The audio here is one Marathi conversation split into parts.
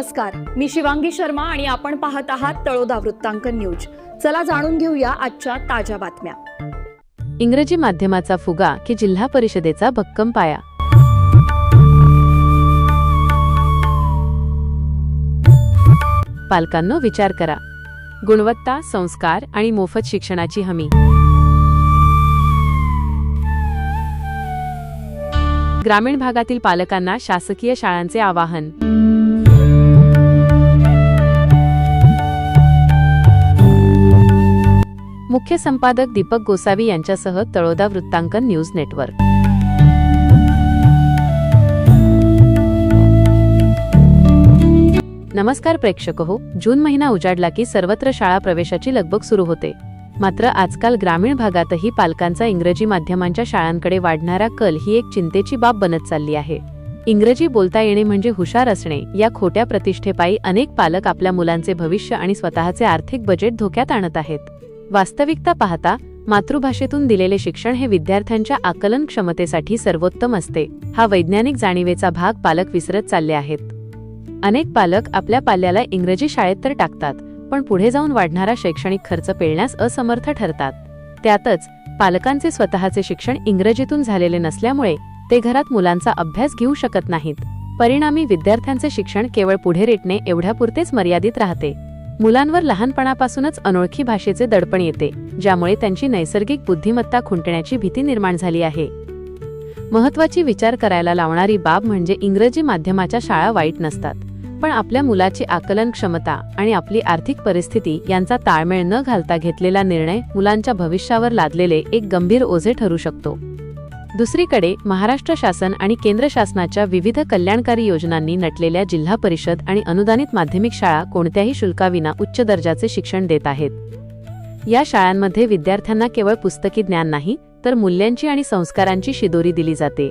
नमस्कार, मी शिवांगी शर्मा आणि आपण पाहत आहात तळोदा वृत्तांकन न्यूज। चला जाणून घेऊया आजच्या ताज्या बातम्या। इंग्रजी माध्यमाचा फुगा की जिल्हा परिषदेचा भक्कम पाया। पालकांनो विचार करा, गुणवत्ता, संस्कार आणि मोफत शिक्षणाची हमी। ग्रामीण भागातील पालकांना शासकीय शाळांचे आवाहन। मुख्य संपादक दीपक गोसावी यांच्यासह तळोदा वृत्तांकन न्यूज नेटवर्क। नमस्कार प्रेक्षको, जून महिना उजाडला की सर्वत्र शाळा प्रवेशाची लगबग सुरू होते। मात्र आजकाल ग्रामीण भागातही पालकांचा इंग्रजी माध्यमांच्या शाळांकडे वाढणारा कल ही एक चिंतेची बाब बनत चालली आहे। इंग्रजी बोलता येणे म्हणजे हुशार असणे या खोट्या प्रतिष्ठेपायी अनेक पालक आपल्या मुलांचे भविष्य आणि स्वतःचे आर्थिक बजेट धोक्यात आणत आहेत। वास्तविकता पाहता मातृभाषेतून दिलेले शिक्षण हे विद्यार्थ्यांच्या आकलन क्षमतेसाठी सर्वोत्तम असते, हा वैज्ञानिक जाणीवेचा भाग पालक विसरत चालले आहेत। अनेक पालक आपल्या पाल्याला इंग्रजी शाळेत तर टाकतात, पण पुढे जाऊन वाढणारा शैक्षणिक खर्च पेलण्यास असमर्थ ठरतात। त्यातच पालकांचे स्वतःचे शिक्षण इंग्रजीतून झालेले नसल्यामुळे ते घरात मुलांचा अभ्यास घेऊ शकत नाहीत। परिणामी विद्यार्थ्यांचे शिक्षण केवळ पुढे रेटणे एवढ्यापुरतेच मर्यादित राहते। मुलांवर लहानपणापासूनच अनोळखी भाषेचे दडपण येते, ज्यामुळे त्यांची नैसर्गिक बुद्धिमत्ता खुंटण्याची भीती निर्माण झाली आहे। महत्त्वाची विचार करायला लावणारी बाब म्हणजे इंग्रजी माध्यमाच्या शाळा वाईट नसतात, पण आपल्या मुलाची आकलन क्षमता आणि आपली आर्थिक परिस्थिती यांचा ताळमेळ न घालता घेतलेला निर्णय मुलांच्या भविष्यावर लादलेले एक गंभीर ओझे ठरू शकतो। दुसरीकडे महाराष्ट्र शासन आणि केंद्र शासनाच्या विविध कल्याणकारी योजनांनी नटलेल्या जिल्हा परिषद आणि अनुदानित माध्यमिक शाळा कोणत्याही शुल्काविना उच्च दर्जाचे शिक्षण देत आहेत। या शाळांमध्ये विद्यार्थ्यांना केवळ पुस्तकी ज्ञान नाही, तर मूल्यांची आणि संस्कारांची शिदोरी दिली जाते।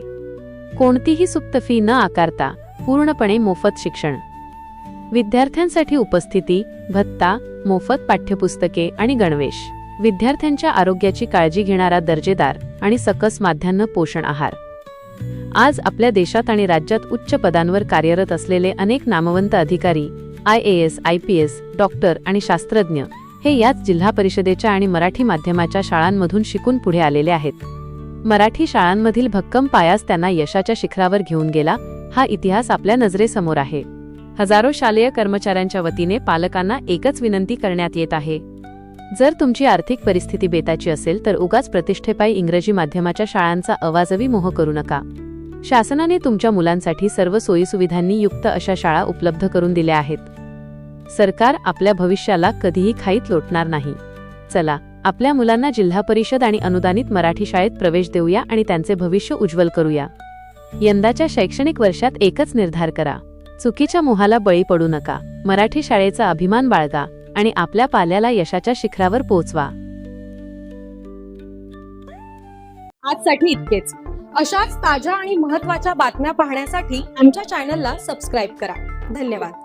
कोणतीही सुप्त फी न आकारता पूर्णपणे मोफत शिक्षण। विद्यार्थ्यांसाठी उपस्थिती, भत्ता, मोफत पाठ्यपुस्तके आणि गणवेश। विद्यार्थ्यांच्या आरोग्याची काळजी घेणारा दर्जेदार आणि सकस माध्यान्ह पोषण आहार। आज आपल्या देशात आणि राज्यात उच्च पदांवर कार्यरत असलेले अनेक नामवंत अधिकारी, IAS, IPS, डॉक्टर आणि शास्त्रज्ञ हे याच जिल्हा परिषदेच्या आणि मराठी माध्यमाच्या शाळांमधून शिकून पुढे आलेले आहेत। मराठी शाळांमधील भक्कम पायाच त्यांना यशाच्या शिखरावर घेऊन गेला, हा इतिहास आपल्या नजरेसमोर आहे। हजारो शालेय कर्मचाऱ्यांच्या वतीने पालकांना एकच विनंती करण्यात येत आहे, जर तुमची आर्थिक परिस्थिती बेताची असेल तर उगाच प्रतिष्ठेपायी इंग्रजी माध्यमाच्या शाळांचा अवाजवी मोह करू नका। शासनाने तुमच्या मुलांसाठी सर्व सोयीसुविधांनी युक्त अशा शाळा उपलब्ध करून दिल्या आहेत। सरकार आपल्या भविष्याला कधीही खाईत लोटणार नाही। चला आपल्या मुलांना जिल्हा परिषद आणि अनुदानित मराठी शाळेत प्रवेश देऊया आणि त्यांचे भविष्य उज्ज्वल करूया। यंदाच्या शैक्षणिक वर्षात एकच निर्धार करा, चुकीच्या मोहाला बळी पडू नका, मराठी शाळेचा अभिमान बाळगा आणि आपल्या पाल्याला यशाच्या शिखरावर पोहोचवा। आजसाठी इतकेच। अशाच ताज्या आणि महत्त्वाच्या बातम्या पाहण्यासाठी आमच्या चॅनलला सबस्क्राइब करा। धन्यवाद।